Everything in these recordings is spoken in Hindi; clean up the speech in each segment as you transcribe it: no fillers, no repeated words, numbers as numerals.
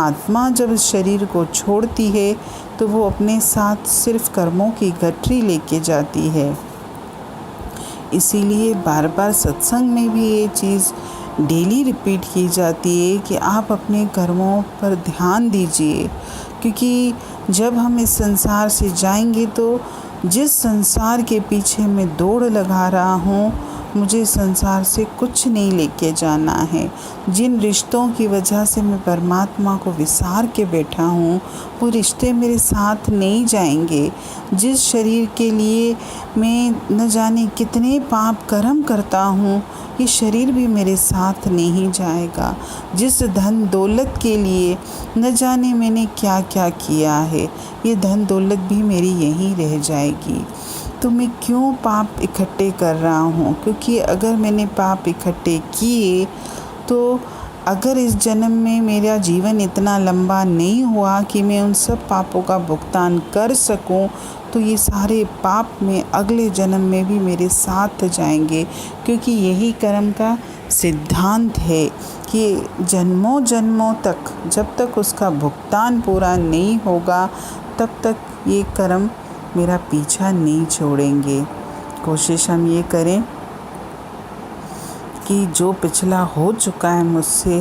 आत्मा जब इस शरीर को छोड़ती है तो वो अपने साथ सिर्फ कर्मों की गठरी लेके जाती है। इसीलिए बार बार सत्संग में भी ये चीज़ डेली रिपीट की जाती है कि आप अपने कर्मों पर ध्यान दीजिए, क्योंकि जब हम इस संसार से जाएंगे तो जिस संसार के पीछे मैं दौड़ लगा रहा हूँ, मुझे संसार से कुछ नहीं लेके जाना है। जिन रिश्तों की वजह से मैं परमात्मा को विसार के बैठा हूँ, वो रिश्ते मेरे साथ नहीं जाएंगे। जिस शरीर के लिए मैं न जाने कितने पाप कर्म करता हूँ, ये शरीर भी मेरे साथ नहीं जाएगा। जिस धन दौलत के लिए न जाने मैंने क्या क्या किया है, ये धन दौलत भी मेरी यहीं रह जाएगी। तो मैं क्यों पाप इकट्ठे कर रहा हूँ? क्योंकि अगर मैंने पाप इकट्ठे किए तो अगर इस जन्म में मेरा जीवन इतना लंबा नहीं हुआ कि मैं उन सब पापों का भुगतान कर सकूं, तो ये सारे पाप में अगले जन्म में भी मेरे साथ जाएंगे। क्योंकि यही कर्म का सिद्धांत है कि जन्मों जन्मों तक जब तक उसका भुगतान पूरा नहीं होगा, तब तक ये कर्म मेरा पीछा नहीं छोड़ेंगे। कोशिश हम ये करें कि जो पिछला हो चुका है मुझसे,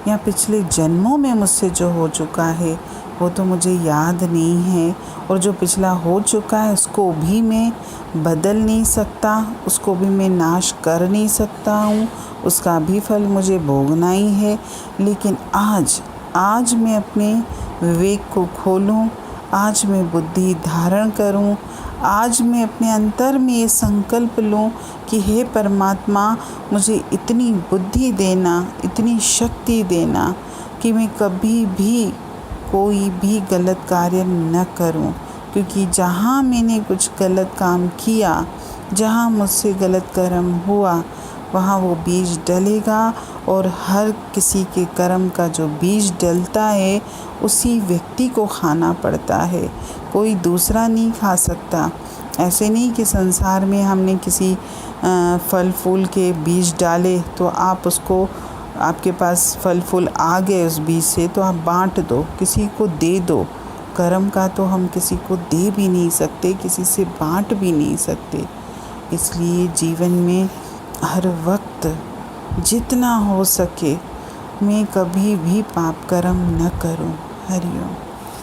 या पिछले जन्मों में मुझसे जो हो चुका है वो तो मुझे याद नहीं है, और जो पिछला हो चुका है उसको भी मैं बदल नहीं सकता, उसको भी मैं नाश कर नहीं सकता हूँ, उसका भी फल मुझे भोगना ही है। लेकिन आज मैं अपने विवेक को खोलूँ, आज मैं बुद्धि धारण करूं, आज मैं अपने अंतर में ये संकल्प लूं कि हे परमात्मा, मुझे इतनी बुद्धि देना, इतनी शक्ति देना कि मैं कभी भी कोई भी गलत कार्य न करूं। क्योंकि जहां मैंने कुछ गलत काम किया, जहां मुझसे गलत कर्म हुआ, वहाँ वो बीज डलेगा, और हर किसी के कर्म का जो बीज डलता है उसी व्यक्ति को खाना पड़ता है, कोई दूसरा नहीं खा सकता। ऐसे नहीं कि संसार में हमने किसी फल फूल के बीज डाले तो आप उसको, आपके पास फल फूल आ गए उस बीज से तो आप बांट दो, किसी को दे दो। कर्म का तो हम किसी को दे भी नहीं सकते, किसी से बांट भी नहीं सकते। इसलिए जीवन में हर वक्त जितना हो सके मैं कभी भी पाप कर्म न करूं। हरि ओम।